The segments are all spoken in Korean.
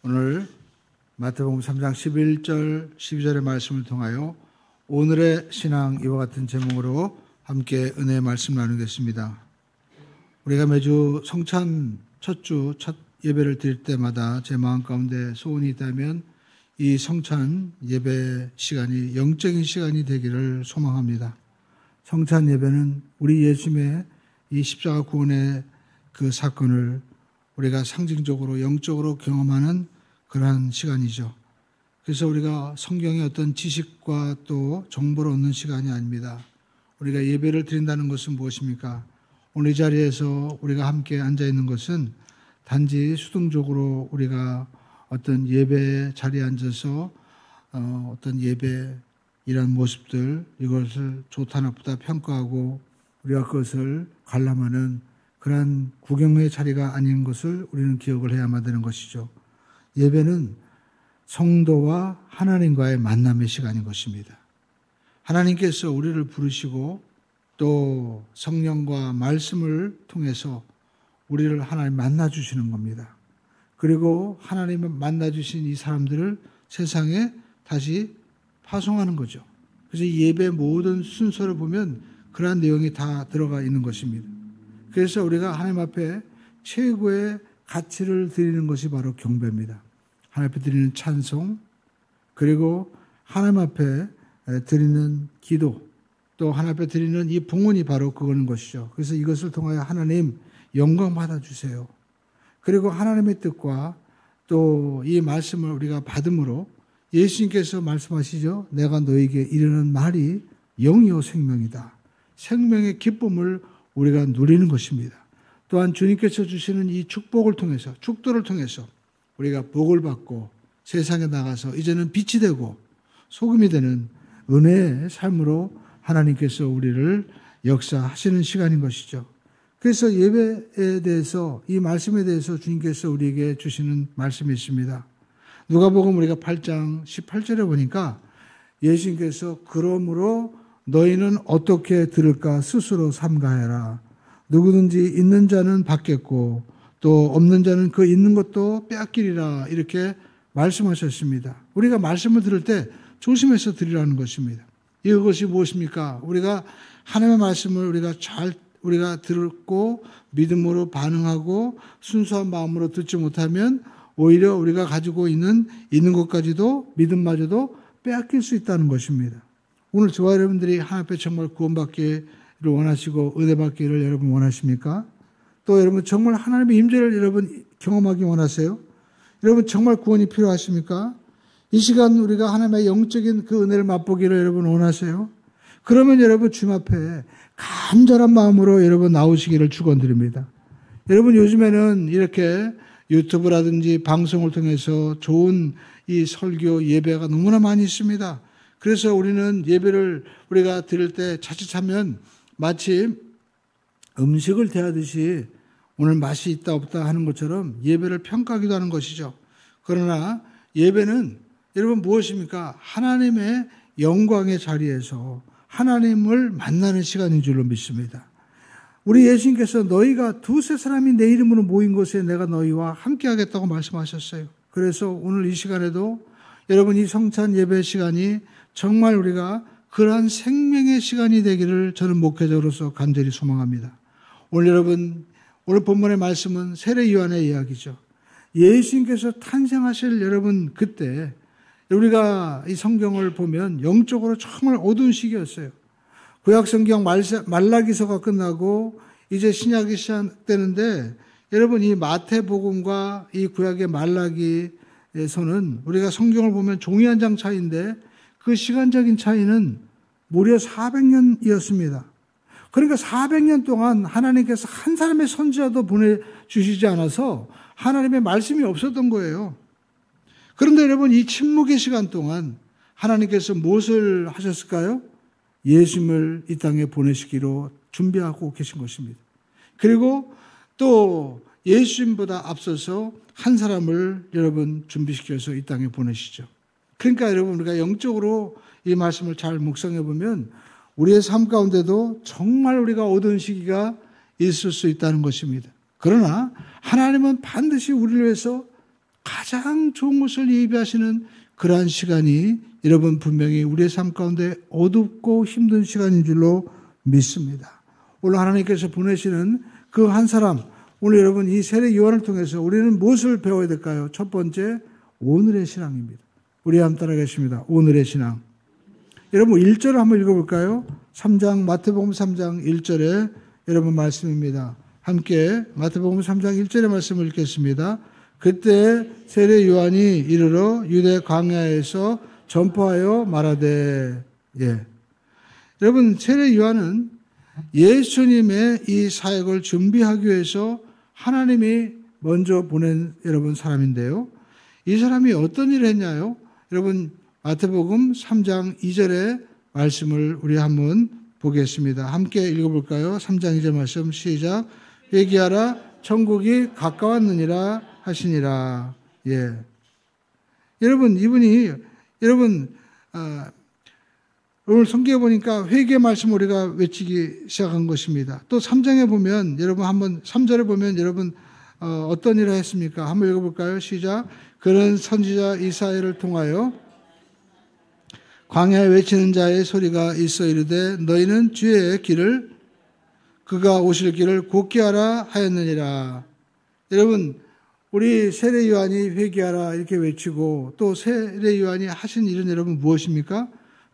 오늘 마태복음 3장 11절, 12절의 말씀을 통하여 오늘의 신앙 이와 같은 제목으로 함께 은혜의 말씀 나누겠습니다. 우리가 매주 성찬 첫 주, 첫 예배를 드릴 때마다 제 마음 가운데 소원이 있다면 이 성찬 예배 시간이 영적인 시간이 되기를 소망합니다. 성찬 예배는 우리 예수님의 이 십자가 구원의 그 사건을 우리가 상징적으로 영적으로 경험하는 그러한 시간이죠. 그래서 우리가 성경의 어떤 지식과 또 정보를 얻는 시간이 아닙니다. 우리가 예배를 드린다는 것은 무엇입니까? 오늘 이 자리에서 우리가 함께 앉아있는 것은 단지 수동적으로 우리가 어떤 예배 자리에 앉아서 어떤 예배 이런 모습들, 이것을 좋다 나쁘다 평가하고 우리가 그것을 관람하는 그러한 구경의 자리가 아닌 것을 우리는 기억을 해야만 되는 것이죠. 예배는 성도와 하나님과의 만남의 시간인 것입니다. 하나님께서 우리를 부르시고 또 성령과 말씀을 통해서 우리를 하나님 만나주시는 겁니다. 그리고 하나님을 만나주신 이 사람들을 세상에 다시 파송하는 거죠. 그래서 이 예배 모든 순서를 보면 그러한 내용이 다 들어가 있는 것입니다. 그래서 우리가 하나님 앞에 최고의 가치를 드리는 것이 바로 경배입니다. 하나님 앞에 드리는 찬송, 그리고 하나님 앞에 드리는 기도, 또 하나님 앞에 드리는 이 봉헌이 바로 그거는 것이죠. 그래서 이것을 통하여 하나님 영광 받아주세요. 그리고 하나님의 뜻과 또 이 말씀을 우리가 받음으로 예수님께서 말씀하시죠. 내가 너에게 이르는 말이 영이요 생명이다. 생명의 기쁨을 우리가 누리는 것입니다. 또한 주님께서 주시는 이 축복을 통해서, 축도를 통해서 우리가 복을 받고 세상에 나가서 이제는 빛이 되고 소금이 되는 은혜의 삶으로 하나님께서 우리를 역사하시는 시간인 것이죠. 그래서 예배에 대해서, 이 말씀에 대해서 주님께서 우리에게 주시는 말씀이 있습니다. 누가복음 우리가 8장 18절에 보니까 예수님께서 그러므로 너희는 어떻게 들을까 스스로 삼가해라. 누구든지 있는 자는 받겠고 또 없는 자는 그 있는 것도 빼앗기리라. 이렇게 말씀하셨습니다. 우리가 말씀을 들을 때 조심해서 들으라는 것입니다. 이것이 무엇입니까? 우리가 하나님의 말씀을 우리가 듣고 믿음으로 반응하고 순수한 마음으로 듣지 못하면 오히려 우리가 가지고 있는 것까지도 믿음마저도 빼앗길 수 있다는 것입니다. 오늘 저와 여러분들이 하나님 앞에 정말 구원받기를 원하시고 은혜 받기를 여러분 원하십니까? 또 여러분 정말 하나님의 임재를 여러분 경험하기 원하세요? 여러분 정말 구원이 필요하십니까? 이 시간 우리가 하나님의 영적인 그 은혜를 맛보기를 여러분 원하세요? 그러면 여러분 주님 앞에 간절한 마음으로 여러분 나오시기를 축원드립니다. 여러분 요즘에는 이렇게 유튜브라든지 방송을 통해서 좋은 이 설교 예배가 너무나 많이 있습니다. 그래서 우리는 예배를 우리가 드릴 때 자칫하면 마치 음식을 대하듯이 오늘 맛이 있다 없다 하는 것처럼 예배를 평가하기도 하는 것이죠. 그러나 예배는 여러분 무엇입니까? 하나님의 영광의 자리에서 하나님을 만나는 시간인 줄로 믿습니다. 우리 예수님께서 너희가 두세 사람이 내 이름으로 모인 곳에 내가 너희와 함께 하겠다고 말씀하셨어요. 그래서 오늘 이 시간에도 여러분 이 성찬 예배 시간이 정말 우리가 그러한 생명의 시간이 되기를 저는 목회자로서 간절히 소망합니다. 오늘 여러분, 오늘 본문의 말씀은 세례 요한의 이야기죠. 예수님께서 탄생하실 여러분 그때 우리가 이 성경을 보면 영적으로 정말 어두운 시기였어요. 구약성경 말라기서가 끝나고 이제 신약이 시작되는데 여러분 이 마태복음과 이 구약의 말라기에서는 우리가 성경을 보면 종이 한 장 차이인데 그 시간적인 차이는 무려 400년이었습니다. 그러니까 400년 동안 하나님께서 한 사람의 선지자도 보내주시지 않아서 하나님의 말씀이 없었던 거예요. 그런데 여러분 이 침묵의 시간 동안 하나님께서 무엇을 하셨을까요? 예수님을 이 땅에 보내시기로 준비하고 계신 것입니다. 그리고 또 예수님보다 앞서서 한 사람을 여러분 준비시켜서 이 땅에 보내시죠. 그러니까 여러분 우리가 영적으로 이 말씀을 잘 묵상해 보면 우리의 삶 가운데도 정말 우리가 어두운 시기가 있을 수 있다는 것입니다. 그러나 하나님은 반드시 우리를 위해서 가장 좋은 것을 예비하시는 그러한 시간이 여러분 분명히 우리의 삶 가운데 어둡고 힘든 시간인 줄로 믿습니다. 오늘 하나님께서 보내시는 그 한 사람, 오늘 여러분 이 세례 요한을 통해서 우리는 무엇을 배워야 될까요? 첫 번째, 오늘의 신앙입니다. 우리 한번 따라가겠습니다. 오늘의 신앙. 여러분 1절을 한번 읽어볼까요? 3장 마태복음 3장 1절에 여러분 말씀입니다. 함께 마태복음 3장 1절의 말씀을 읽겠습니다. 그때 세례 요한이 이르러 유대 광야에서 전파하여 말하되. 여러분 세례 요한은 예수님의 이 사역을 준비하기 위해서 하나님이 먼저 보낸 여러분 사람인데요. 이 사람이 어떤 일을 했냐요? 여러분 마태복음 3장 2절의 말씀을 우리 한번 보겠습니다. 함께 읽어볼까요? 3장 2절 말씀 시작. 회개하라 천국이 가까웠느니라 하시니라. 여러분 이분이 오늘 성경에 보니까 회개 말씀 우리가 외치기 시작한 것입니다. 또 3장에 보면 여러분 한번 3절에 보면 여러분 어떤 일을 했습니까? 한번 읽어볼까요? 시작. 그는 선지자 이사야를 통하여 광야에 외치는 자의 소리가 있어 이르되 너희는 주의 길을 그가 오실 길을 곧게 하라 하였느니라. 여러분 우리 세례 요한이 회개하라 이렇게 외치고 또 세례 요한이 하신 일은 여러분 무엇입니까?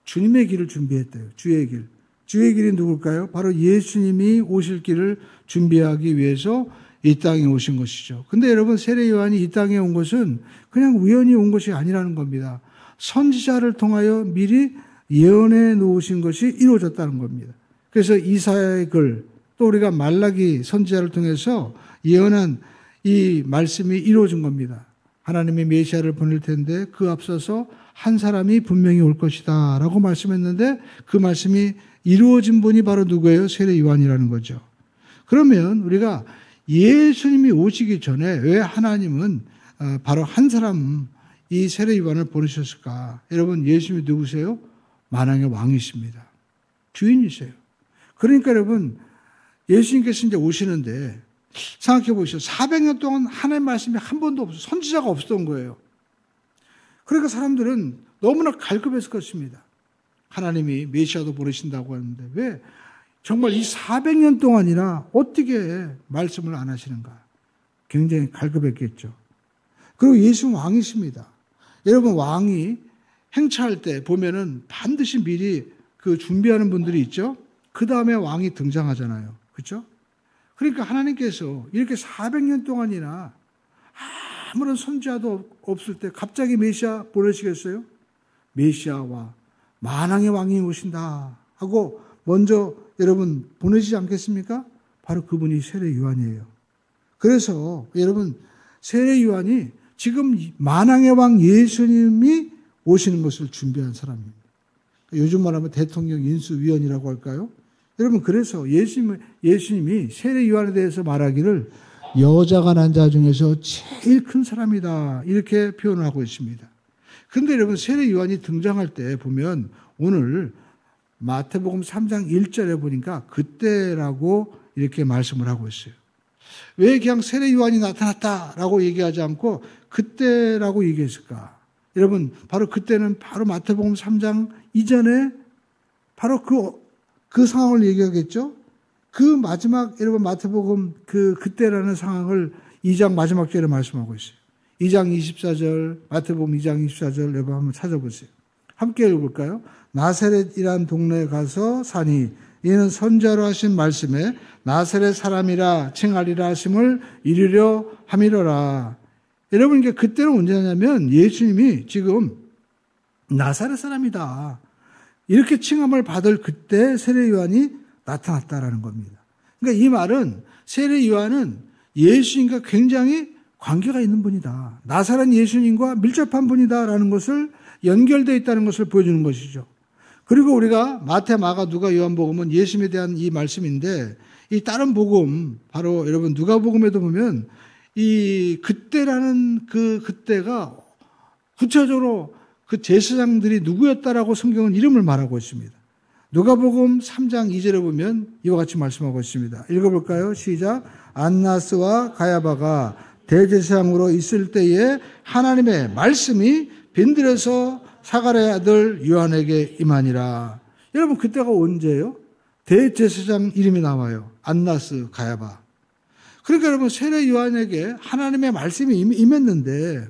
주님의 길을 준비했대요. 주의 길. 주의 길이 누굴까요? 바로 예수님이 오실 길을 준비하기 위해서 이 땅에 오신 것이죠. 근데 여러분 세례 요한이 이 땅에 온 것은 그냥 우연히 온 것이 아니라는 겁니다. 선지자를 통하여 미리 예언해 놓으신 것이 이루어졌다는 겁니다. 그래서 이사야의 글, 또 우리가 말라기 선지자를 통해서 예언한 이 말씀이 이루어진 겁니다. 하나님이 메시아를 보낼 텐데 그 앞서서 한 사람이 분명히 올 것이다 라고 말씀했는데 그 말씀이 이루어진 분이 바로 누구예요? 세례 요한이라는 거죠. 그러면 우리가 예수님이 오시기 전에 왜 하나님은 바로 한 사람 이 세례 요한을 보내셨을까? 여러분 예수님이 누구세요? 만왕의 왕이십니다. 주인이세요. 그러니까 여러분 예수님께서 이제 오시는데 생각해 보시죠. 400년 동안 하나님의 말씀이 한 번도 없어 선지자가 없었던 거예요. 그러니까 사람들은 너무나 갈급했을 것입니다. 하나님이 메시아도 보내신다고 하는데 왜 정말 이 400년 동안이나 어떻게 말씀을 안 하시는가? 굉장히 갈급했겠죠. 그리고 예수는 왕이십니다. 여러분 왕이 행차할 때 보면은 반드시 미리 그 준비하는 분들이 있죠. 그 다음에 왕이 등장하잖아요. 그렇죠? 그러니까 하나님께서 이렇게 400년 동안이나 아무런 선지자도 없을 때 갑자기 메시아 보내시겠어요? 메시아와 만왕의 왕이 오신다 하고 먼저 여러분 보내시지 않겠습니까? 바로 그분이 세례 요한이에요. 그래서 여러분 세례 요한이 지금 만왕의 왕 예수님이 오시는 것을 준비한 사람입니다. 요즘 말하면 대통령 인수위원이라고 할까요? 여러분 그래서 예수님이 세례 요한에 대해서 말하기를 여자가 난 자 중에서 제일 큰 사람이다 이렇게 표현을 하고 있습니다. 그런데 여러분 세례 요한이 등장할 때 보면 오늘 마태복음 3장 1절에 보니까 그때라고 이렇게 말씀을 하고 있어요. 왜 그냥 세례 요한이 나타났다라고 얘기하지 않고 그때라고 얘기했을까? 여러분 바로 그때는 바로 마태복음 3장 이전에 바로 그 상황을 얘기하겠죠. 그 마지막 여러분 마태복음 그때라는 상황을 2장 마지막 절에 말씀하고 있어요. 2장 24절 마태복음 2장 24절 여러분 한번 찾아보세요. 함께 읽어볼까요? 나사렛이란 동네에 가서 사니 이는 선지자로 하신 말씀에 나사렛 사람이라 칭하리라 하심을 이루려 함이로라. 여러분 이게 그때는 언제냐면 예수님이 지금 나사렛 사람이다 이렇게 칭함을 받을 그때 세례 요한이 나타났다라는 겁니다. 그러니까 이 말은 세례 요한은 예수님과 굉장히 관계가 있는 분이다. 나사렛 예수님과 밀접한 분이다라는 것을 연결되어 있다는 것을 보여주는 것이죠. 그리고 우리가 마태, 마가, 누가, 요한복음은 예수님에 대한 이 말씀인데 이 다른 복음 바로 여러분 누가복음에도 보면 이 그때라는 그때가 구체적으로 그 제사장들이 누구였다라고 성경은 이름을 말하고 있습니다. 누가복음 3장 2절에 보면 이와 같이 말씀하고 있습니다. 읽어볼까요? 시작. 안나스와 가야바가 대제사장으로 있을 때에 하나님의 말씀이 빈들에서 사가랴의 아들 요한에게 임하니라. 여러분 그때가 언제예요? 대제사장 이름이 나와요. 안나스 가야바. 그러니까 여러분 세례 요한에게 하나님의 말씀이 임했는데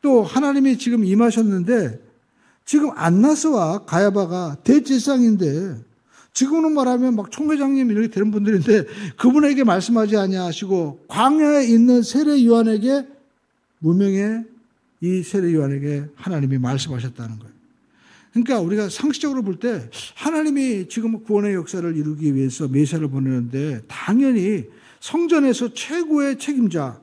또 하나님이 지금 임하셨는데 지금 안나스와 가야바가 대제사장인데 지금은 말하면 막 총회장님 이렇게 되는 분들인데 그분에게 말씀하지 아니하시고 광야에 있는 세례 요한에게 무명의 이 세례 요한에게 하나님이 말씀하셨다는 거예요. 그러니까 우리가 상식적으로 볼 때 하나님이 지금 구원의 역사를 이루기 위해서 메시아를 보내는데 당연히 성전에서 최고의 책임자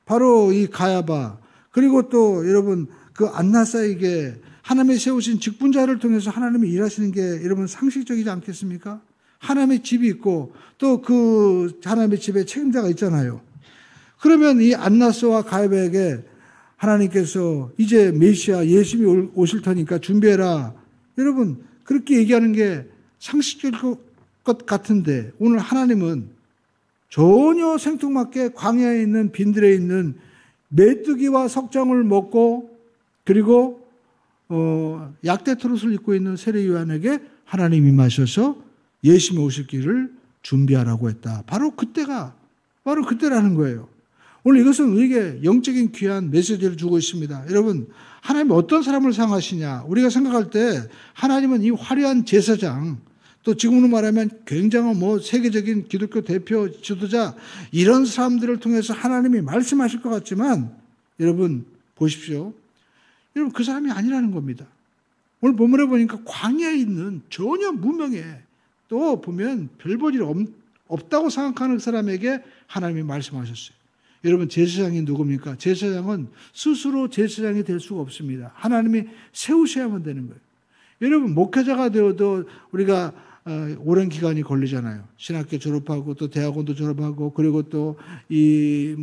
바로 이 가야바 그리고 또 여러분 그 안나사에게 하나님이 세우신 직분자를 통해서 하나님이 일하시는 게 여러분 상식적이지 않겠습니까? 하나님의 집이 있고 또 그 하나님의 집에 책임자가 있잖아요. 그러면 이 안나스와 가야바에게 하나님께서 이제 메시아 예수님이 오실 테니까 준비해라. 여러분 그렇게 얘기하는 게 상식적일 것 같은데 오늘 하나님은 전혀 생뚱맞게 광야에 있는 빈들에 있는 메뚜기와 석장을 먹고 그리고 약대토롯을 입고 있는 세례 요한에게 하나님이 임하셔서 예수님이 오실 길을 준비하라고 했다. 바로 그때라는 거예요. 오늘 이것은 우리에게 영적인 귀한 메시지를 주고 있습니다. 여러분, 하나님이 어떤 사람을 사랑하시냐? 우리가 생각할 때 하나님은 이 화려한 제사장, 또 지금으로 말하면 굉장한 세계적인 기독교 대표 지도자, 이런 사람들을 통해서 하나님이 말씀하실 것 같지만, 여러분, 보십시오. 여러분, 그 사람이 아니라는 겁니다. 오늘 본문에 보니까 광야에 있는 전혀 무명해, 또 보면 별 볼 일 없다고 생각하는 사람에게 하나님이 말씀하셨어요. 여러분 제사장이 누굽니까? 제사장은 스스로 제사장이 될 수가 없습니다. 하나님이 세우셔야만 되는 거예요. 여러분 목회자가 되어도 우리가 오랜 기간이 걸리잖아요. 신학교 졸업하고 또 대학원도 졸업하고 그리고 또 이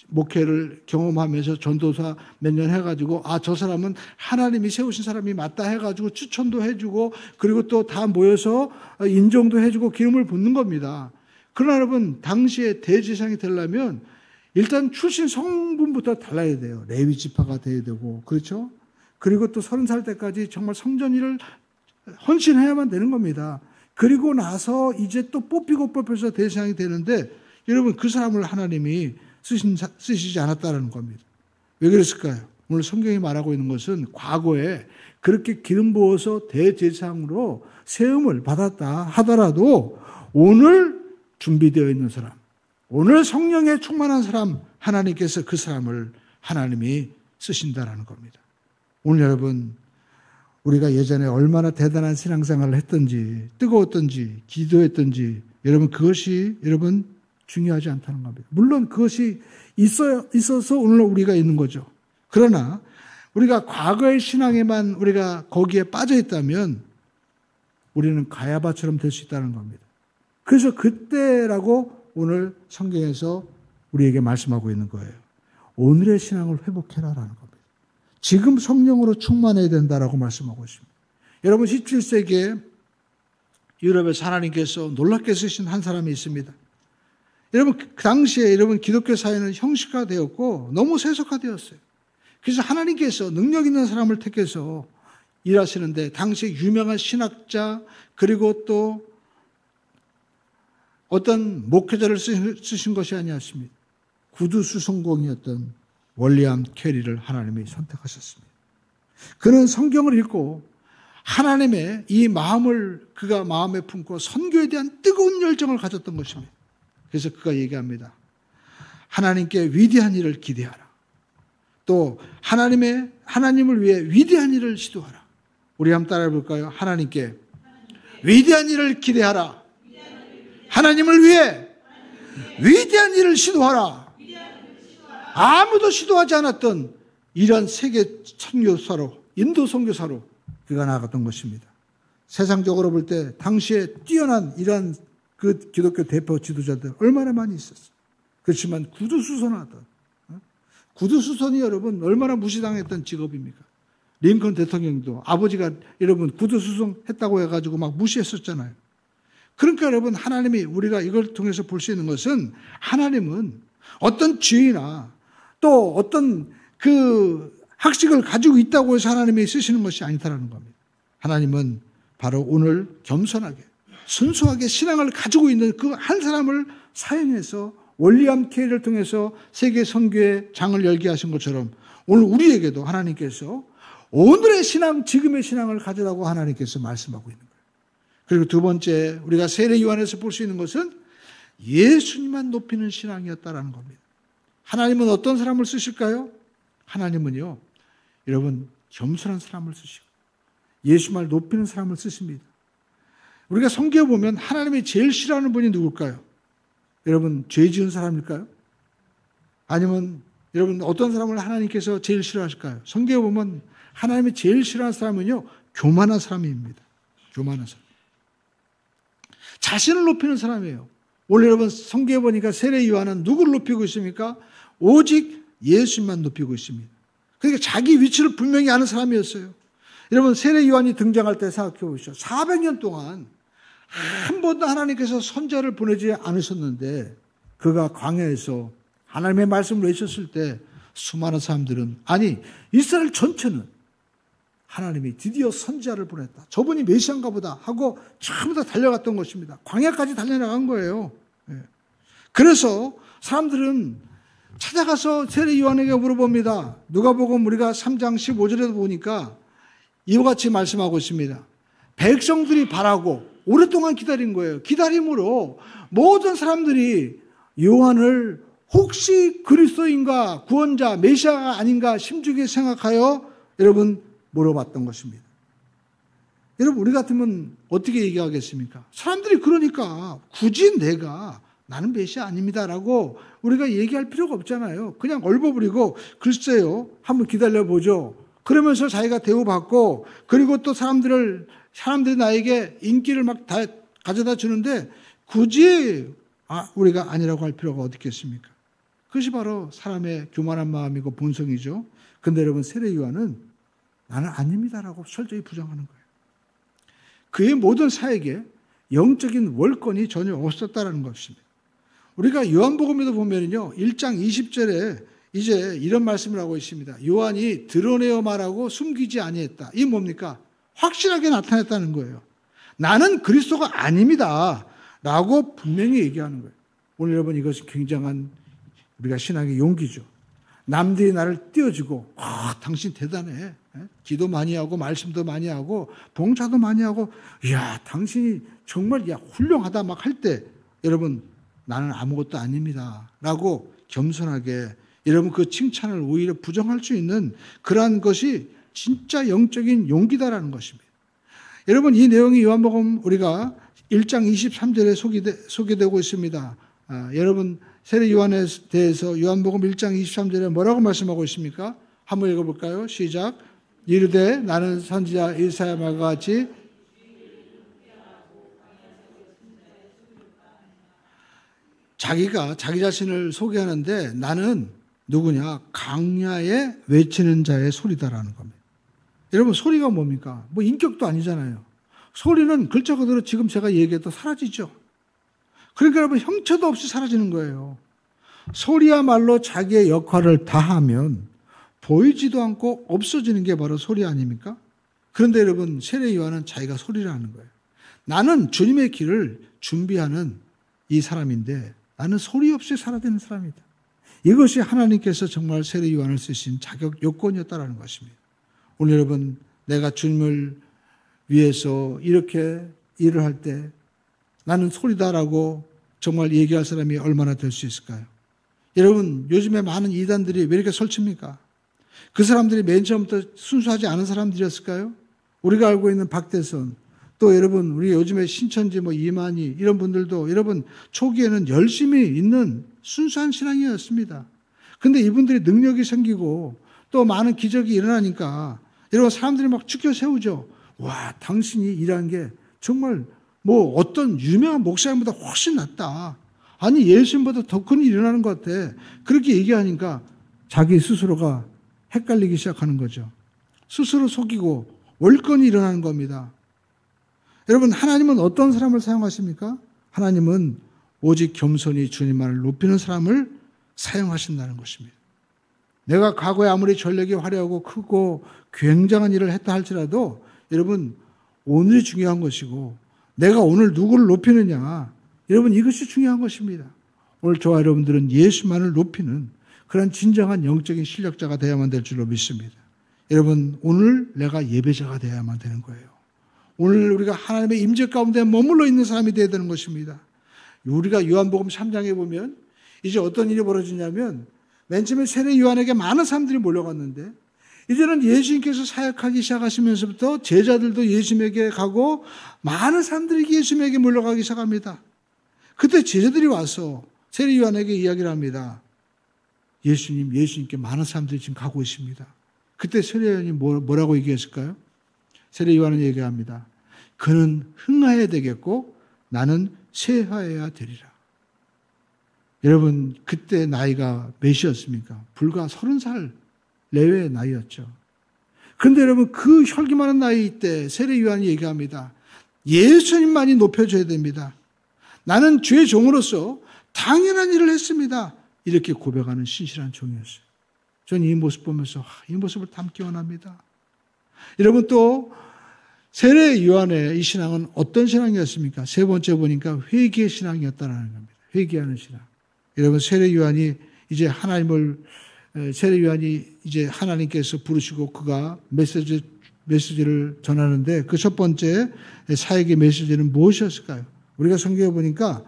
목회를 경험하면서 전도사 몇 년 해가지고 저 사람은 하나님이 세우신 사람이 맞다 해가지고 추천도 해주고 그리고 또 다 모여서 인정도 해주고 기름을 붓는 겁니다. 그러나 여러분 당시에 대제사장이 되려면 일단 출신 성분부터 달라야 돼요. 레위 지파가 돼야 되고 그렇죠? 그리고 또 30살 때까지 정말 성전일을 헌신해야만 되는 겁니다. 그리고 나서 이제 또 뽑혀서 대제사장이 되는데 여러분 그 사람을 하나님이 쓰시지 않았다는 겁니다. 왜 그랬을까요? 오늘 성경이 말하고 있는 것은 과거에 그렇게 기름 부어서 대제사장으로 세움을 받았다 하더라도 오늘 준비되어 있는 사람, 오늘 성령에 충만한 사람, 하나님께서 그 사람을 하나님이 쓰신다라는 겁니다. 오늘 여러분, 우리가 예전에 얼마나 대단한 신앙생활을 했던지, 뜨거웠던지, 기도했던지, 여러분 그것이 여러분 중요하지 않다는 겁니다. 물론 그것이 있어서 오늘 우리가 있는 거죠. 그러나 우리가 과거의 신앙에만 우리가 거기에 빠져 있다면 우리는 가야바처럼 될 수 있다는 겁니다. 그래서 그때라고 오늘 성경에서 우리에게 말씀하고 있는 거예요. 오늘의 신앙을 회복해라라는 겁니다. 지금 성령으로 충만해야 된다라고 말씀하고 있습니다. 여러분 17세기에 유럽에서 하나님께서 놀랍게 쓰신 한 사람이 있습니다. 여러분 그 당시에 여러분 기독교 사회는 형식화되었고 너무 세속화되었어요. 그래서 하나님께서 능력 있는 사람을 택해서 일하시는데 당시에 유명한 신학자 그리고 또 어떤 목회자를 쓰신 것이 아니었습니다. 구두수성공이었던 월리엄 캐리를 하나님이 선택하셨습니다. 그는 성경을 읽고 하나님의 이 마음을 그가 마음에 품고 선교에 대한 뜨거운 열정을 가졌던 것입니다. 그래서 그가 얘기합니다. 하나님께 위대한 일을 기대하라. 또 하나님을 위해 위대한 일을 시도하라. 우리 한번 따라해 볼까요? 하나님께 위대한 일을 기대하라. 하나님을 위해 위대한 일을 시도하라. 아무도 시도하지 않았던 이런 세계 선교사로, 인도 선교사로 그가 나아갔던 것입니다. 세상적으로 볼 때 당시에 뛰어난 이런 그 기독교 대표 지도자들 얼마나 많이 있었어요. 그렇지만 구두수선하던, 구두수선이 여러분 얼마나 무시당했던 직업입니까? 링컨 대통령도 아버지가 여러분 구두수선했다고 해가지고 막 무시했었잖아요. 그러니까 여러분 하나님이 우리가 이걸 통해서 볼 수 있는 것은 하나님은 어떤 지위나 또 어떤 그 학식을 가지고 있다고 해서 하나님이 쓰시는 것이 아니다라는 겁니다. 하나님은 바로 오늘 겸손하게 순수하게 신앙을 가지고 있는 그 한 사람을 사용해서 월리암 케이를 통해서 세계 선교의 장을 열게 하신 것처럼 오늘 우리에게도 하나님께서 오늘의 신앙, 지금의 신앙을 가지라고 하나님께서 말씀하고 있는 거예요. 그리고 두 번째, 우리가 세례 요한에서 볼 수 있는 것은 예수님만 높이는 신앙이었다라는 겁니다. 하나님은 어떤 사람을 쓰실까요? 하나님은요, 여러분, 겸손한 사람을 쓰시고 예수만 높이는 사람을 쓰십니다. 우리가 성경에 보면 하나님이 제일 싫어하는 분이 누굴까요? 여러분, 죄 지은 사람일까요? 아니면 여러분, 어떤 사람을 하나님께서 제일 싫어하실까요? 성경에 보면 하나님이 제일 싫어하는 사람은요, 교만한 사람입니다. 교만한 사람. 자신을 높이는 사람이에요. 오늘 여러분 성경에 보니까 세례 요한은 누구를 높이고 있습니까? 오직 예수님만 높이고 있습니다. 그러니까 자기 위치를 분명히 아는 사람이었어요. 여러분 세례 요한이 등장할 때 생각해 보시죠. 400년 동안 한 번도 하나님께서 선자를 보내지 않으셨는데 그가 광야에서 하나님의 말씀을 외쳤을 때 수많은 사람들은, 아니 이스라엘 전체는 하나님이 드디어 선지자를 보냈다, 저분이 메시아인가 보다 하고 전부 다 달려갔던 것입니다. 광야까지 달려나간 거예요. 그래서 사람들은 찾아가서 세례 요한에게 물어봅니다. 누가복음 우리가 3장 15절에도 보니까 이와 같이 말씀하고 있습니다. 백성들이 바라고 오랫동안 기다린 거예요. 기다림으로 모든 사람들이 요한을 혹시 그리스도인가 구원자 메시아가 아닌가 심중에 생각하여 여러분 물어봤던 것입니다. 여러분 우리 같으면 어떻게 얘기하겠습니까? 사람들이 그러니까 굳이 내가 나는 메시아 아닙니다라고 우리가 얘기할 필요가 없잖아요. 그냥 얼버무리고 글쎄요 한번 기다려보죠. 그러면서 자기가 대우받고 그리고 또 사람들이 나에게 인기를 막 다 가져다 주는데 굳이 우리가 아니라고 할 필요가 어디 있겠습니까? 그것이 바로 사람의 교만한 마음이고 본성이죠. 근데 여러분 세례 요한은 나는 아닙니다라고 철저히 부정하는 거예요. 그의 모든 사역에 영적인 월권이 전혀 없었다는 것입니다. 우리가 요한복음에도 보면요 1장 20절에 이제 이런 말씀을 하고 있습니다. 요한이 드러내어 말하고 숨기지 아니했다. 이게 뭡니까? 확실하게 나타냈다는 거예요. 나는 그리스도가 아닙니다 라고 분명히 얘기하는 거예요. 오늘 여러분 이것이 굉장한 우리가 신앙의 용기죠. 남들이 나를 띄워주고 당신 대단해. 기도 많이 하고 말씀도 많이 하고 봉사도 많이 하고 이야 당신이 정말 훌륭하다 막 할 때 여러분 나는 아무것도 아닙니다 라고 겸손하게 여러분 그 칭찬을 오히려 부정할 수 있는 그러한 것이 진짜 영적인 용기다라는 것입니다. 여러분 이 내용이 요한복음 우리가 1장 23절에 소개되고 있습니다. 여러분 세례 요한에 대해서 요한복음 1장 23절에 뭐라고 말씀하고 있습니까? 한번 읽어볼까요? 시작. 이르되 나는 선지자 이사야 말과 같이 자기가 자기 자신을 소개하는데 나는 누구냐? 강야에 외치는 자의 소리다라는 겁니다. 여러분 소리가 뭡니까? 뭐 인격도 아니잖아요. 소리는 글자 그대로 지금 제가 얘기해도 사라지죠. 그러니까 여러분 형체도 없이 사라지는 거예요. 소리야말로 자기의 역할을 다하면 보이지도 않고 없어지는 게 바로 소리 아닙니까? 그런데 여러분 세례 요한은 자기가 소리를 하는 거예요. 나는 주님의 길을 준비하는 이 사람인데 나는 소리 없이 사라지는 사람이다. 이것이 하나님께서 정말 세례 요한을 쓰신 자격 요건이었다라는 것입니다. 오늘 여러분 내가 주님을 위해서 이렇게 일을 할 때 나는 소리다라고 정말 얘기할 사람이 얼마나 될 수 있을까요? 여러분 요즘에 많은 이단들이 왜 이렇게 설칩니까? 그 사람들이 맨 처음부터 순수하지 않은 사람들이었을까요? 우리가 알고 있는 박대선 또 여러분 우리 요즘에 신천지 이만희 이런 분들도 여러분 초기에는 열심히 있는 순수한 신앙이었습니다. 근데 이분들이 능력이 생기고 또 많은 기적이 일어나니까 여러분 사람들이 막 죽여 세우죠. 와 당신이 일한 게 정말 어떤 유명한 목사님보다 훨씬 낫다. 아니 예수님보다 더 큰 일이 일어나는 것 같아. 그렇게 얘기하니까 자기 스스로가 헷갈리기 시작하는 거죠. 스스로 속이고 월권이 일어나는 겁니다. 여러분 하나님은 어떤 사람을 사용하십니까? 하나님은 오직 겸손히 주님만을 높이는 사람을 사용하신다는 것입니다. 내가 과거에 아무리 전력이 화려하고 크고 굉장한 일을 했다 할지라도 여러분 오늘이 중요한 것이고 내가 오늘 누구를 높이느냐 여러분 이것이 중요한 것입니다. 오늘 저와 여러분들은 예수만을 높이는 그런 진정한 영적인 실력자가 되어야만 될 줄로 믿습니다. 여러분 오늘 내가 예배자가 되어야만 되는 거예요. 오늘 우리가 하나님의 임재 가운데 머물러 있는 사람이 되어야 되는 것입니다. 우리가 요한복음 3장에 보면 이제 어떤 일이 벌어지냐면 맨 처음에 세례 요한에게 많은 사람들이 몰려갔는데 이제는 예수님께서 사역하기 시작하시면서부터 제자들도 예수님에게 가고 많은 사람들이 예수님에게 몰려가기 시작합니다. 그때 제자들이 와서 세례 요한에게 이야기를 합니다. 예수님께 많은 사람들이 지금 가고 있습니다. 그때 세례 요한이 뭐라고 얘기했을까요? 세례 요한은 얘기합니다. 그는 흥하여야 되겠고 나는 쇠하여야 되리라. 여러분 그때 나이가 몇이었습니까? 불과 30살 내외의 나이였죠. 그런데 여러분 그 혈기 많은 나이 때 세례 요한이 얘기합니다. 예수님만이 높여줘야 됩니다. 나는 주의 종으로서 당연한 일을 했습니다. 이렇게 고백하는 신실한 종이었어요. 저는 이 모습 보면서 이 모습을 닮기 원합니다. 여러분 또 세례 요한의 이 신앙은 어떤 신앙이었습니까? 세 번째 보니까 회개의 신앙이었다는 겁니다. 회개하는 신앙. 여러분 세례 요한이 이제 하나님께서 부르시고 그가 메시지를 전하는데 그 첫 번째 사역의 메시지는 무엇이었을까요? 우리가 성경에 보니까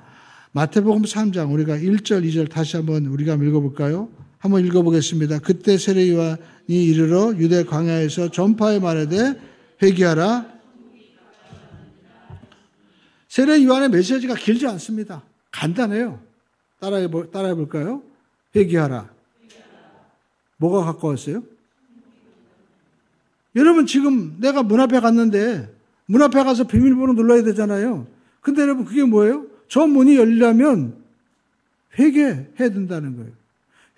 마태복음 3장 우리가 1절 2절 다시 한번 우리가 읽어볼까요? 한번 읽어보겠습니다. 그때 세례 요한이 이르러 유대 광야에서 전파에 말하되 회개하라. 세례 요한의 메시지가 길지 않습니다. 간단해요. 따라해 볼까요? 회개하라. 뭐가 가까웠어요? 여러분 지금 내가 문 앞에 갔는데 문 앞에 가서 비밀번호 눌러야 되잖아요. 근데 여러분 그게 뭐예요? 저 문이 열리려면 회개해야 된다는 거예요.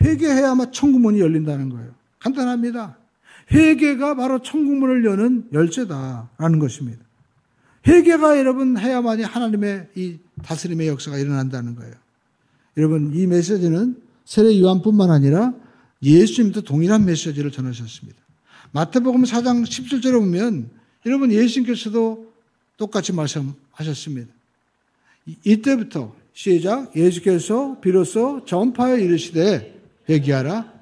회개해야만 천국 문이 열린다는 거예요. 간단합니다. 회개가 바로 천국 문을 여는 열쇠다라는 것입니다. 회개가 여러분 해야만이 하나님의 이 다스림의 역사가 일어난다는 거예요. 여러분 이 메시지는 세례 요한뿐만 아니라 예수님도 동일한 메시지를 전하셨습니다. 마태복음 4장 17절에 보면 여러분 예수님께서도 똑같이 말씀하셨습니다. 이때부터 시작 예수께서 비로소 전파하여 이르시되 회개하라.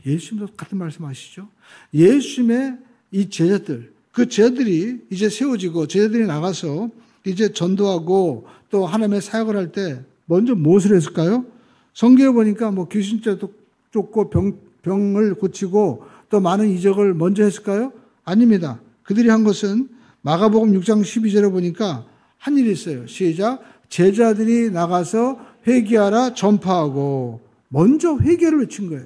예수님도 같은 말씀하시죠. 예수님의 이 제자들 그 제자들이 이제 세워지고 제자들이 나가서 이제 전도하고 또 하나님의 사역을 할 때 먼저 무엇을 했을까요? 성경에 보니까 뭐 귀신죄도 쫓고 병을 고치고 또 많은 이적을 먼저 했을까요? 아닙니다. 그들이 한 것은 마가복음 6장 12절에 보니까 한 일이 있어요. 시작. 제자들이 나가서 회개하라 전파하고 먼저 회개를 외친 거예요.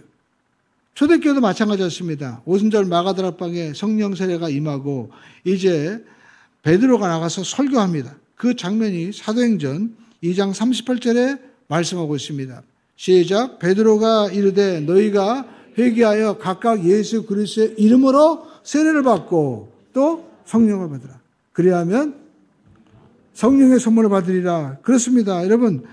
초대교회도 마찬가지였습니다. 오순절 마가다락방에 성령 세례가 임하고 이제 베드로가 나가서 설교합니다. 그 장면이 사도행전 2장 38절에 말씀하고 있습니다. 시작. 베드로가 이르되 너희가 회개하여 각각 예수 그리스도의 이름으로 세례를 받고 또 성령을 받으라. 그리하면 성령의 선물을 받으리라. 그렇습니다. 여러분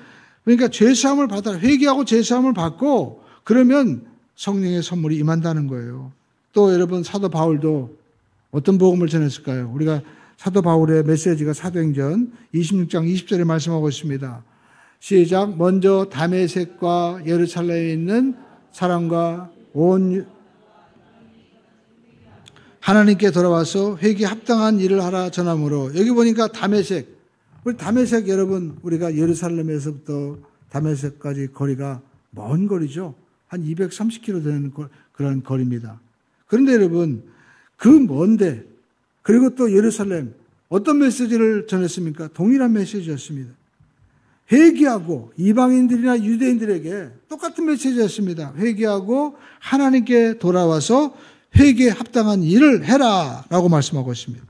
그러니까 죄사함을 받아라. 회개하고 죄사함을 받고 그러면 성령의 선물이 임한다는 거예요. 또 여러분 사도 바울도 어떤 복음을 전했을까요? 우리가 사도 바울의 메시지가 사도행전 26장 20절에 말씀하고 있습니다. 시작. 먼저 다메섹과 예루살렘에 있는 사람과 온 하나님께 돌아와서 회개에 합당한 일을 하라 전함으로. 여기 보니까 다메섹. 우리 다메섹 여러분 우리가 예루살렘에서부터 다메섹까지 거리가 먼 거리죠. 한 230km 되는 그런 거리입니다. 그런데 여러분 그 먼데 그리고 또 예루살렘 어떤 메시지를 전했습니까? 동일한 메시지였습니다. 회개하고 이방인들이나 유대인들에게 똑같은 메시지였습니다. 회개하고 하나님께 돌아와서 회개에 합당한 일을 해라 라고 말씀하고 있습니다.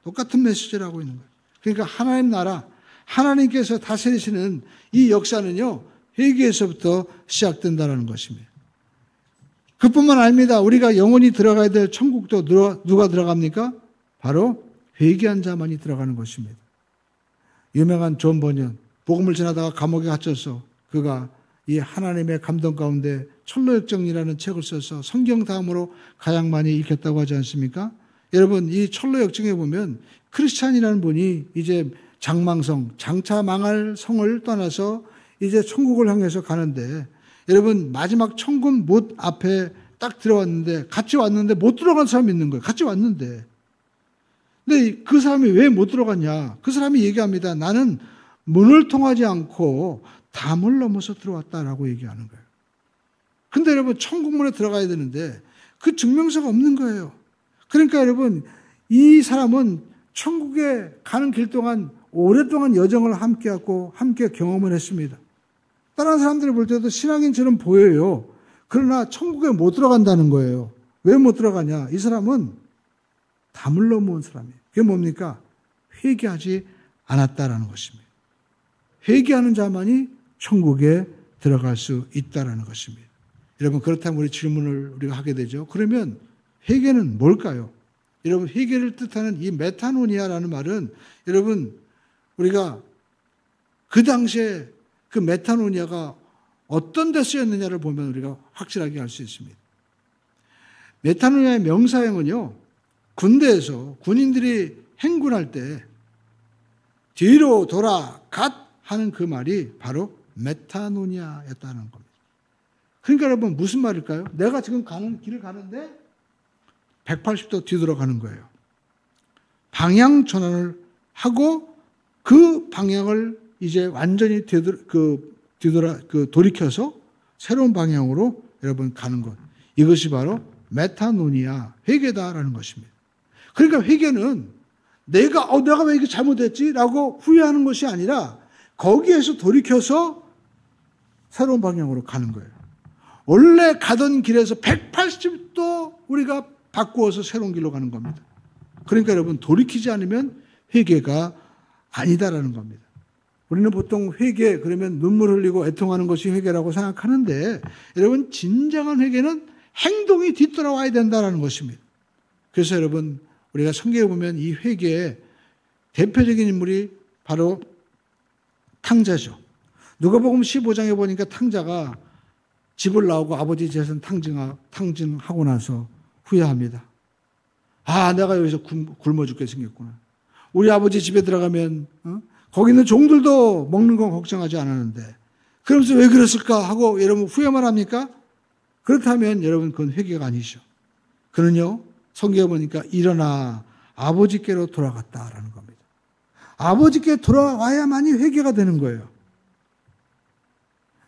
똑같은 메시지를 하고 있는 거예요. 그러니까 하나님 나라 하나님께서 다스리시는 이 역사는요 회개에서부터 시작된다는 것입니다. 그뿐만 아닙니다. 우리가 영원히 들어가야 될 천국도 누가 들어갑니까? 바로 회개한 자만이 들어가는 것입니다. 유명한 존 버년 복음을 전하다가 감옥에 갇혀서 그가 이 하나님의 감동 가운데 철로역정이라는 책을 써서 성경 다음으로 가장 많이 읽혔다고 하지 않습니까? 여러분, 이 철로역정에 보면 크리스찬이라는 분이 이제 장망성, 장차 망할 성을 떠나서 이제 천국을 향해서 가는데, 여러분 마지막 천국 못 앞에 딱 들어왔는데, 같이 왔는데 못 들어간 사람이 있는 거예요. 같이 왔는데. 근데 그 사람이 왜 못 들어갔냐? 그 사람이 얘기합니다. 나는 문을 통하지 않고 담을 넘어서 들어왔다라고 얘기하는 거예요. 근데 여러분, 천국문에 들어가야 되는데 그 증명서가 없는 거예요. 그러니까 여러분, 이 사람은 천국에 가는 길 동안 오랫동안 여정을 함께하고 함께 경험을 했습니다. 다른 사람들이 볼 때도 신앙인처럼 보여요. 그러나 천국에 못 들어간다는 거예요. 왜 못 들어가냐? 이 사람은 담을 넘어온 사람이에요. 그게 뭡니까? 회개하지 않았다라는 것입니다. 회개하는 자만이 천국에 들어갈 수 있다라는 것입니다. 여러분, 그렇다면 우리 질문을 우리가 하게 되죠. 그러면 회개는 뭘까요? 여러분, 회개를 뜻하는 이 메타노니아라는 말은, 여러분, 우리가 그 당시에 그 메타노니아가 어떤 데 쓰였느냐를 보면 우리가 확실하게 알 수 있습니다. 메타노니아의 명사형은요, 군대에서 군인들이 행군할 때 뒤로 돌아 갓 하는 그 말이 바로 메타노니아였다는 겁니다. 그러니까 여러분, 무슨 말일까요? 내가 지금 길을 가는데 180도 뒤돌아가는 거예요. 방향 전환을 하고 그 방향을 이제 완전히 돌이켜서 새로운 방향으로 여러분 가는 것. 이것이 바로 메타노니아, 회개다라는 것입니다. 그러니까 회개는 내가 왜 이게 잘못했지? 라고 후회하는 것이 아니라 거기에서 돌이켜서 새로운 방향으로 가는 거예요. 원래 가던 길에서 180도 우리가 바꾸어서 새로운 길로 가는 겁니다. 그러니까 여러분, 돌이키지 않으면 회개가 아니다라는 겁니다. 우리는 보통 회개, 그러면 눈물 흘리고 애통하는 것이 회개라고 생각하는데, 여러분, 진정한 회개는 행동이 뒤돌아와야 된다는 것입니다. 그래서 여러분, 우리가 성경에 보면 이 회개의 대표적인 인물이 바로 탕자죠. 누가복음 15장에 보니까 탕자가 집을 나오고 아버지 재산 탕진하고 나서 후회합니다. 내가 여기서 굶어 죽게 생겼구나. 우리 아버지 집에 들어가면 거기 있는 종들도 먹는 건 걱정하지 않았는데, 그러면서 왜 그랬을까 하고 여러분 후회만 합니까? 그렇다면 여러분, 그건 회개가 아니죠. 그는요, 성경에 보니까 일어나 아버지께로 돌아갔다라는 겁니다. 아버지께 돌아와야만이 회개가 되는 거예요.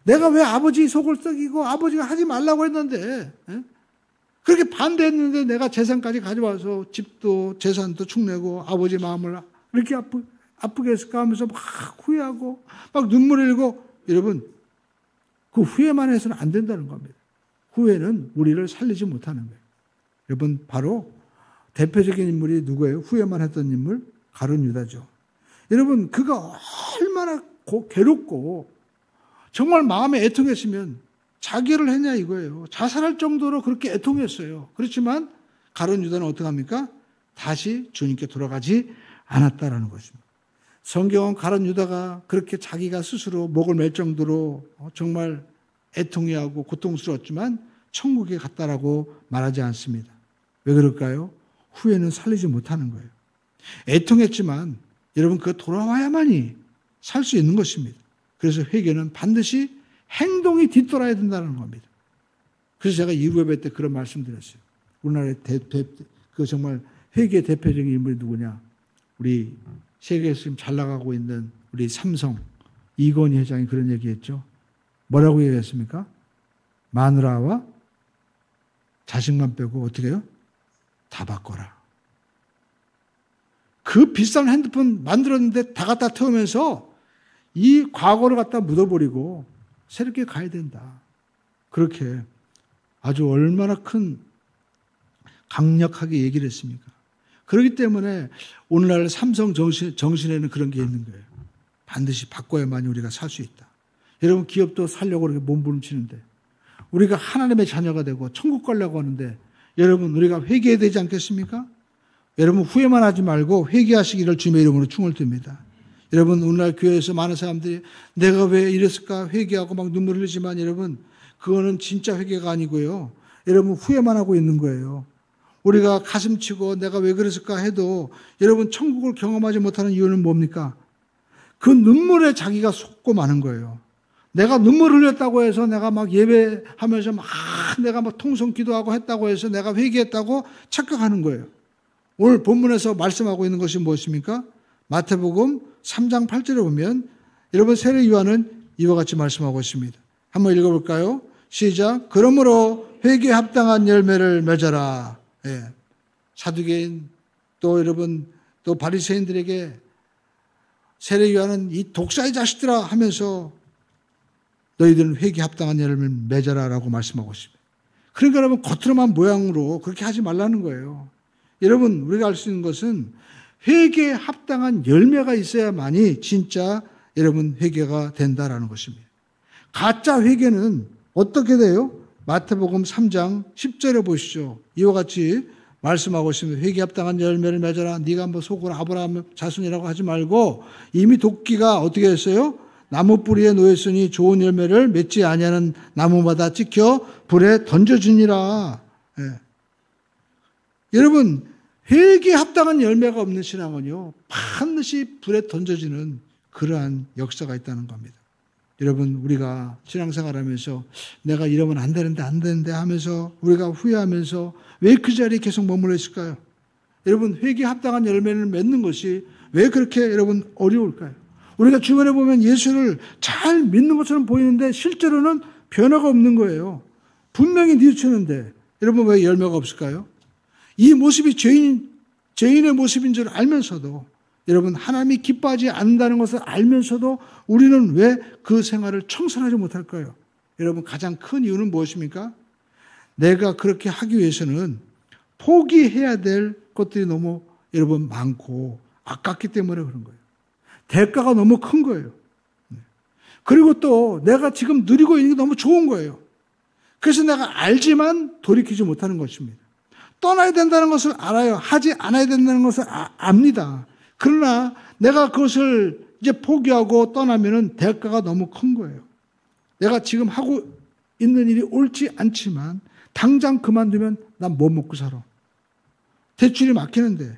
내가 왜 아버지 속을 썩이고 아버지가 하지 말라고 했는데, 그렇게 반대했는데 내가 재산까지 가져와서 집도 재산도 축내고 아버지 마음을 이렇게 아프게 했을까 하면서 막 후회하고 막 눈물 흘리고, 여러분, 그 후회만 해서는 안 된다는 겁니다. 후회는 우리를 살리지 못하는 거예요. 여러분, 바로 대표적인 인물이 누구예요? 후회만 했던 인물? 가룟 유다죠. 여러분, 그가 얼마나 괴롭고 정말 마음에 애통했으면 자결을 했냐 이거예요. 자살할 정도로 그렇게 애통했어요. 그렇지만 가룟 유다는 어떻게 합니까? 다시 주님께 돌아가지 않았다라는 것입니다. 성경은 가룟 유다가 그렇게 자기가 스스로 목을 맬 정도로 정말 애통해하고 고통스러웠지만 천국에 갔다라고 말하지 않습니다. 왜 그럴까요? 후회는 살리지 못하는 거예요. 애통했지만 여러분, 그거 돌아와야만이 살 수 있는 것입니다. 그래서 회개는 반드시 행동이 뒤돌아야 된다는 겁니다. 그래서 제가 2부 예배 때 그런 말씀 드렸어요. 우리나라의 정말 회개의 대표적인 인물이 누구냐? 우리 세계에서 지금 잘 나가고 있는 우리 삼성 이건희 회장이 그런 얘기했죠. 뭐라고 얘기했습니까? 마누라와 자식만 빼고 어떻게 해요? 다 바꿔라. 그 비싼 핸드폰 만들었는데 다 갖다 태우면서 이 과거를 갖다 묻어버리고 새롭게 가야 된다. 그렇게 아주 얼마나 큰 강력하게 얘기를 했습니까? 그렇기 때문에 오늘날 삼성 정신에는 그런 게 있는 거예요. 반드시 바꿔야만이 우리가 살 수 있다. 여러분, 기업도 살려고 그렇게 몸부림치는데, 우리가 하나님의 자녀가 되고 천국 가려고 하는데, 여러분, 우리가 회개해야 되지 않겠습니까? 여러분, 후회만 하지 말고 회개하시기를 주님의 이름으로 충을 듭니다. 여러분, 오늘날 교회에서 많은 사람들이 내가 왜 이랬을까 회개하고 막 눈물 흘리지만 여러분, 그거는 진짜 회개가 아니고요. 여러분, 후회만 하고 있는 거예요. 우리가 가슴치고 내가 왜 그랬을까 해도 여러분, 천국을 경험하지 못하는 이유는 뭡니까? 그 눈물에 자기가 속고 마는 거예요. 내가 눈물 흘렸다고 해서 내가 막 예배하면서 막 내가 막 통성 기도하고 했다고 해서 내가 회개했다고 착각하는 거예요. 오늘 본문에서 말씀하고 있는 것이 무엇입니까? 마태복음 3장 8절에 보면 여러분, 세례 요한은 이와 같이 말씀하고 있습니다. 한번 읽어볼까요? 시작. 그러므로 회개에 합당한 열매를 맺어라. 예. 사두개인 또 여러분 또 바리새인들에게 세례 요한은 이 독사의 자식들아 하면서 너희들은 회개에 합당한 열매를 맺어라라고 말씀하고 있습니다. 그러니까 여러분, 겉으로만 모양으로 그렇게 하지 말라는 거예요. 여러분, 우리가 알 수 있는 것은 회개에 합당한 열매가 있어야만이 진짜 여러분 회개가 된다라는 것입니다. 가짜 회개는 어떻게 돼요? 마태복음 3장 10절에 보시죠. 이와 같이 말씀하고 있습니다. 회개에 합당한 열매를 맺어라. 네가 뭐 속으로 아브라함 자손이라고 하지 말고 이미 도끼가 어떻게 했어요? 나무 뿌리에 놓였으니 좋은 열매를 맺지 아니하는 나무마다 찍혀 불에 던져주니라. 예. 여러분, 회개에 합당한 열매가 없는 신앙은요, 반드시 불에 던져지는 그러한 역사가 있다는 겁니다. 여러분, 우리가 신앙생활하면서 내가 이러면 안 되는데 하면서 우리가 후회하면서 왜 그 자리에 계속 머물러 있을까요? 여러분, 회개에 합당한 열매를 맺는 것이 왜 그렇게 여러분 어려울까요? 우리가 주변에 보면 예수를 잘 믿는 것처럼 보이는데 실제로는 변화가 없는 거예요. 분명히 뉘우치는데 여러분, 왜 열매가 없을까요? 이 모습이 죄인의 모습인 줄 알면서도 여러분, 하나님이 기뻐하지 않는다는 것을 알면서도 우리는 왜 그 생활을 청산하지 못할까요? 여러분, 가장 큰 이유는 무엇입니까? 내가 그렇게 하기 위해서는 포기해야 될 것들이 너무 여러분 많고 아깝기 때문에 그런 거예요. 대가가 너무 큰 거예요. 그리고 또 내가 지금 누리고 있는 게 너무 좋은 거예요. 그래서 내가 알지만 돌이키지 못하는 것입니다. 떠나야 된다는 것을 알아요. 하지 않아야 된다는 것을 압니다. 그러나 내가 그것을 이제 포기하고 떠나면은 대가가 너무 큰 거예요. 내가 지금 하고 있는 일이 옳지 않지만 당장 그만두면 난 뭐 먹고 살아? 대출이 막히는데.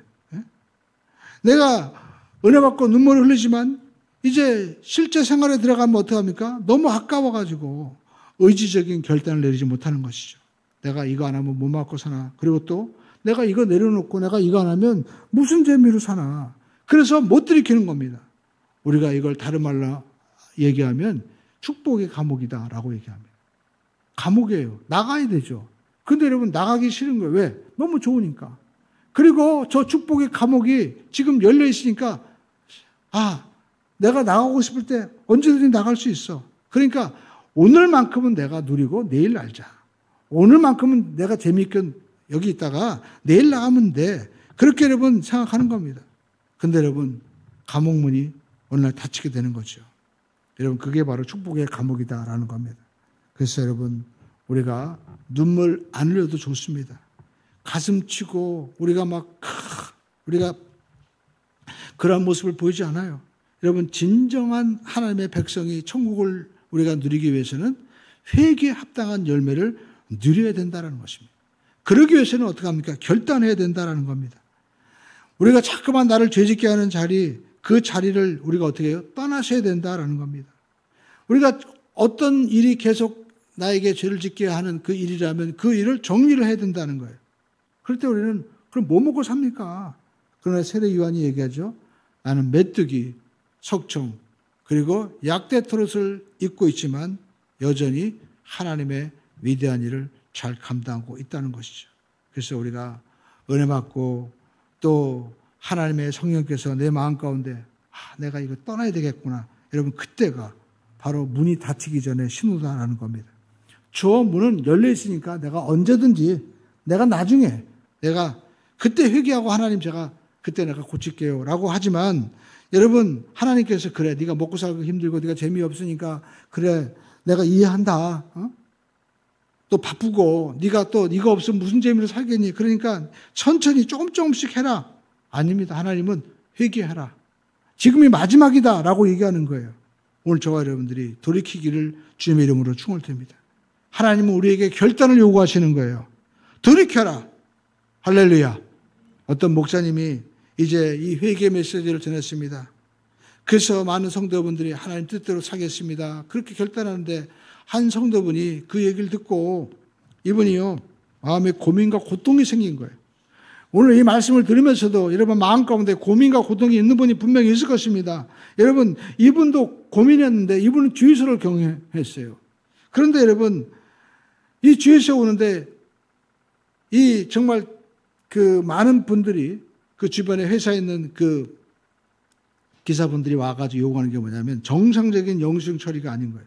내가 은혜 받고 눈물을 흘리지만 이제 실제 생활에 들어가면 어떡합니까? 너무 아까워가지고 의지적인 결단을 내리지 못하는 것이죠. 내가 이거 안 하면 뭐 먹고 사나? 그리고 또 내가 이거 내려놓고 내가 이거 안 하면 무슨 재미로 사나? 그래서 못 들이키는 겁니다. 우리가 이걸 다른 말로 얘기하면 축복의 감옥이다라고 얘기합니다. 감옥이에요. 나가야 되죠. 근데 여러분, 나가기 싫은 거예요. 왜? 너무 좋으니까. 그리고 저 축복의 감옥이 지금 열려 있으니까 내가 나가고 싶을 때 언제든지 나갈 수 있어. 그러니까 오늘만큼은 내가 누리고 내일 알자. 오늘만큼은 내가 재미있게 여기 있다가 내일 나가면 돼. 그렇게 여러분 생각하는 겁니다. 근데 여러분, 감옥문이 어느 날 닫히게 되는 거죠. 여러분, 그게 바로 축복의 감옥이다라는 겁니다. 그래서 여러분, 우리가 눈물 안 흘려도 좋습니다. 가슴 치고 우리가 그런 모습을 보이지 않아요. 여러분, 진정한 하나님의 백성이 천국을 우리가 누리기 위해서는 회개에 합당한 열매를 누려야 된다는 것입니다. 그러기 위해서는 어떻게 합니까? 결단해야 된다는 겁니다. 우리가 자꾸만 나를 죄짓게 하는 자리, 그 자리를 우리가 어떻게 해요? 떠나셔야 된다는 겁니다. 우리가 어떤 일이 계속 나에게 죄를 짓게 하는 그 일이라면 그 일을 정리를 해야 된다는 거예요. 그럴 때 우리는 그럼 뭐 먹고 삽니까? 그러나 세례 요한이 얘기하죠. 나는 메뚜기, 석청, 그리고 약대 털옷을 입고 있지만 여전히 하나님의 위대한 일을 잘 감당하고 있다는 것이죠. 그래서 우리가 은혜 받고 또 하나님의 성령께서 내 마음 가운데 내가 이거 떠나야 되겠구나. 여러분, 그때가 바로 문이 닫히기 전에 신호다라는 겁니다. 저 문은 열려 있으니까 내가 언제든지 내가 나중에 내가 그때 회개하고 하나님 제가 그때 내가 고칠게요 라고 하지만 여러분, 하나님께서 그래 네가 먹고 살기 힘들고 네가 재미없으니까 그래 내가 이해한다. 또 바쁘고 네가 또 이거 없으면 무슨 재미로 살겠니? 그러니까 천천히 조금씩 해라. 아닙니다. 하나님은 회개해라. 지금이 마지막이다라고 얘기하는 거예요. 오늘 저와 여러분들이 돌이키기를 주님의 이름으로 축원드립니다. 하나님은 우리에게 결단을 요구하시는 거예요. 돌이켜라. 할렐루야. 어떤 목사님이 이제 이 회개 메시지를 전했습니다. 그래서 많은 성도분들이 하나님 뜻대로 살겠습니다. 그렇게 결단하는데 한 성도분이 그 얘기를 듣고 이분이요, 마음에 고민과 고통이 생긴 거예요. 오늘 이 말씀을 들으면서도 여러분 마음 가운데 고민과 고통이 있는 분이 분명히 있을 것입니다. 여러분, 이분도 고민했는데 이분은 주유소를 경영했어요. 그런데 여러분, 이 주유소에 오는데 이 정말 그 많은 분들이 그 주변에 회사에 있는 그 기사분들이 와가지고 요구하는 게 뭐냐면 정상적인 영수증 처리가 아닌 거예요.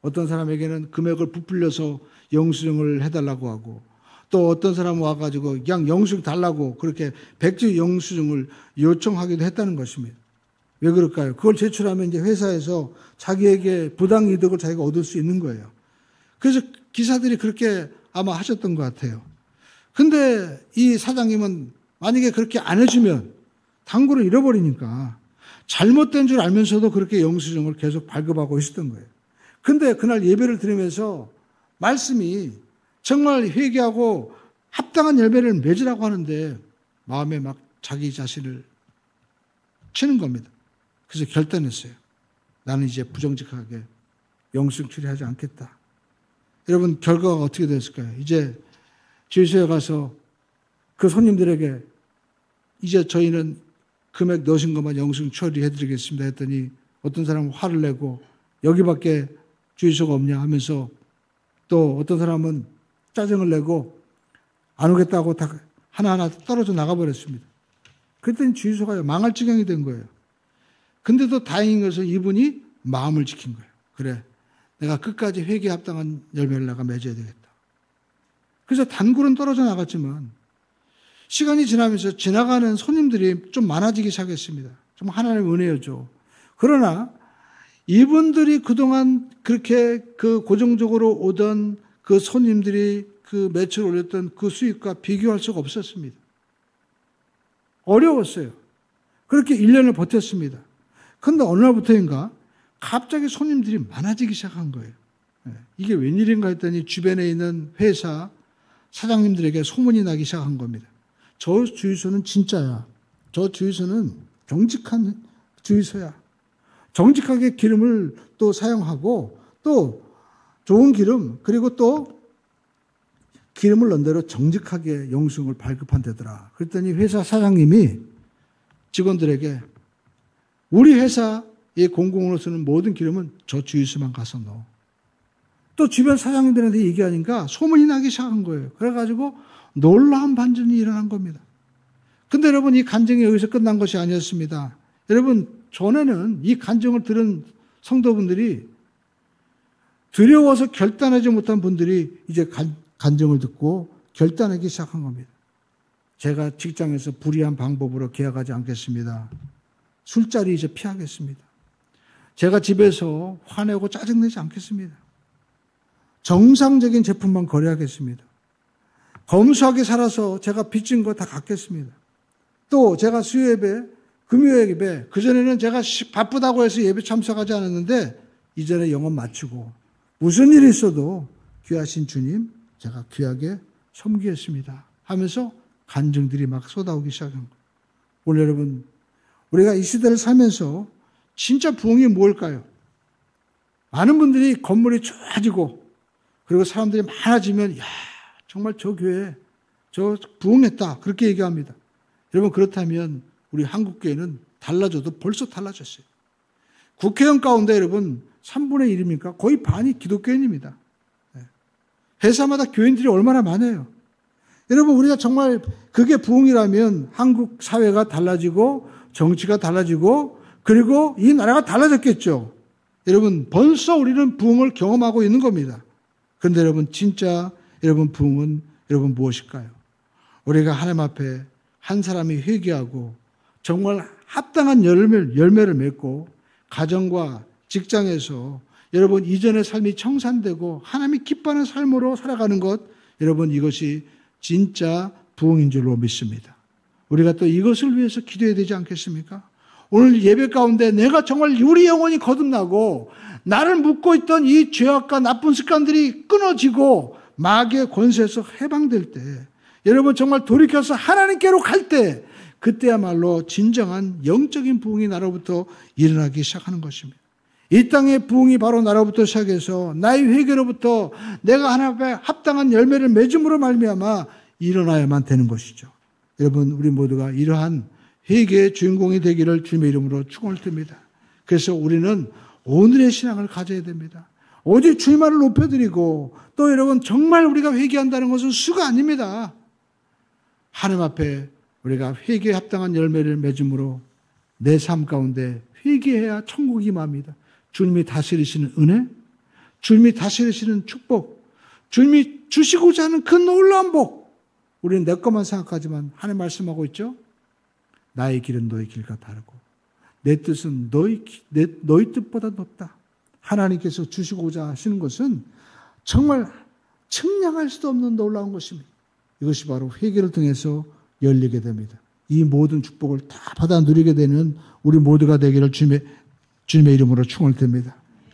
어떤 사람에게는 금액을 부풀려서 영수증을 해달라고 하고 또 어떤 사람은 와가지고 그냥 영수증 달라고 그렇게 백지 영수증을 요청하기도 했다는 것입니다. 왜 그럴까요? 그걸 제출하면 이제 회사에서 자기에게 부당 이득을 자기가 얻을 수 있는 거예요. 그래서 기사들이 그렇게 아마 하셨던 것 같아요. 근데 이 사장님은 만약에 그렇게 안 해주면 당구를 잃어버리니까 잘못된 줄 알면서도 그렇게 영수증을 계속 발급하고 있었던 거예요. 근데 그날 예배를 드리면서 말씀이 정말 회개하고 합당한 열매를 맺으라고 하는데 마음에 막 자기 자신을 치는 겁니다. 그래서 결단했어요. 나는 이제 부정직하게 영수증 처리하지 않겠다. 여러분, 결과가 어떻게 됐을까요? 이제 주유소에 가서 그 손님들에게 이제 저희는 금액 넣으신 것만 영수증 처리해드리겠습니다 했더니 어떤 사람은 화를 내고 여기밖에 주유소가 없냐 하면서 또 어떤 사람은 짜증을 내고 안 오겠다고 다 하나하나 떨어져 나가버렸습니다. 그랬더니 주유소가 망할 지경이 된 거예요. 근데도 다행인 것은 이분이 마음을 지킨 거예요. 그래, 내가 끝까지 회개에 합당한 열매를 내가 맺어야 되겠다. 그래서 단골은 떨어져 나갔지만 시간이 지나면서 지나가는 손님들이 좀 많아지기 시작했습니다. 정말 하나님의 은혜였죠. 그러나 이분들이 그동안 그렇게 그 고정적으로 오던 그 손님들이 그 매출을 올렸던 그 수익과 비교할 수가 없었습니다. 어려웠어요. 그렇게 1년을 버텼습니다. 그런데 어느 날부터인가 갑자기 손님들이 많아지기 시작한 거예요. 이게 웬일인가 했더니 주변에 있는 회사 사장님들에게 소문이 나기 시작한 겁니다. 저 주유소는 진짜야. 저 주유소는 정직한 주유소야. 정직하게 기름을 또 사용하고 또 좋은 기름 그리고 또 기름을 넣은 대로 정직하게 영수증을 발급한 데더라. 그랬더니 회사 사장님이 직원들에게 우리 회사의 공공으로 쓰는 모든 기름은 저 주유소만 가서 넣어. 또 주변 사장님들한테 얘기하니까 소문이 나기 시작한 거예요. 그래가지고 놀라운 반전이 일어난 겁니다. 근데 여러분, 이 간증이 여기서 끝난 것이 아니었습니다. 여러분, 전에는 이 간증을 들은 성도분들이 두려워서 결단하지 못한 분들이 이제 간증을 듣고 결단하기 시작한 겁니다. 제가 직장에서 불의한 방법으로 계약하지 않겠습니다. 술자리 이제 피하겠습니다. 제가 집에서 화내고 짜증내지 않겠습니다. 정상적인 제품만 거래하겠습니다. 검소하게 살아서 제가 빚진 거 다 갚겠습니다. 또 제가 수요예배, 금요예배, 그전에는 제가 바쁘다고 해서 예배 참석하지 않았는데 이전에 영업 마치고 무슨 일이 있어도 귀하신 주님 제가 귀하게 섬기겠습니다 하면서 간증들이 막 쏟아오기 시작한 거예요. 오늘 여러분, 우리가 이 시대를 살면서 진짜 부흥이 뭘까요? 많은 분들이 건물이 좋아지고 그리고 사람들이 많아지면 야, 정말 저 교회 저 부흥했다 그렇게 얘기합니다. 여러분, 그렇다면 우리 한국교회는 달라져도 벌써 달라졌어요. 국회의원 가운데 여러분 3분의 1입니까? 거의 반이 기독교인입니다. 회사마다 교인들이 얼마나 많아요. 여러분, 우리가 정말 그게 부흥이라면 한국 사회가 달라지고 정치가 달라지고 그리고 이 나라가 달라졌겠죠. 여러분, 벌써 우리는 부흥을 경험하고 있는 겁니다. 그런데 여러분, 진짜 여러분 부흥은 여러분 무엇일까요? 우리가 하나님 앞에 한 사람이 회개하고 정말 합당한 열매를 맺고 가정과 직장에서 여러분 이전의 삶이 청산되고 하나님이 기뻐하는 삶으로 살아가는 것, 여러분 이것이 진짜 부흥인 줄로 믿습니다. 우리가 또 이것을 위해서 기도해야 되지 않겠습니까? 오늘 예배 가운데 내가 정말 우리 영혼이 거듭나고 나를 묶고 있던 이 죄악과 나쁜 습관들이 끊어지고 마귀의 권세에서 해방될 때, 여러분 정말 돌이켜서 하나님께로 갈 때, 그때야말로 진정한 영적인 부흥이 나로부터 일어나기 시작하는 것입니다. 이 땅의 부흥이 바로 나로부터 시작해서 나의 회개로부터 내가 하나님 앞에 합당한 열매를 맺음으로 말미암아 일어나야만 되는 것이죠. 여러분, 우리 모두가 이러한 회개의 주인공이 되기를 주님의 이름으로 축원을 드립니다. 그래서 우리는 오늘의 신앙을 가져야 됩니다. 오직 주님만을 높여드리고, 또 여러분 정말 우리가 회개한다는 것은 수가 아닙니다. 하나님 앞에 우리가 회개에 합당한 열매를 맺음으로 내 삶 가운데 회개해야 천국이 임합니다. 주님이 다스리시는 은혜, 주님이 다스리시는 축복, 주님이 주시고자 하는 그 놀라운 복, 우리는 내 것만 생각하지만 하나님 말씀하고 있죠. 나의 길은 너의 길과 다르고 내 뜻은 너희 뜻보다 높다. 하나님께서 주시고자 하시는 것은 정말 측량할 수도 없는 놀라운 것입니다. 이것이 바로 회개를 통해서 열리게 됩니다. 이 모든 축복을 다 받아 누리게 되는 우리 모두가 되기를 주님의 이름으로 축원을 드립니다.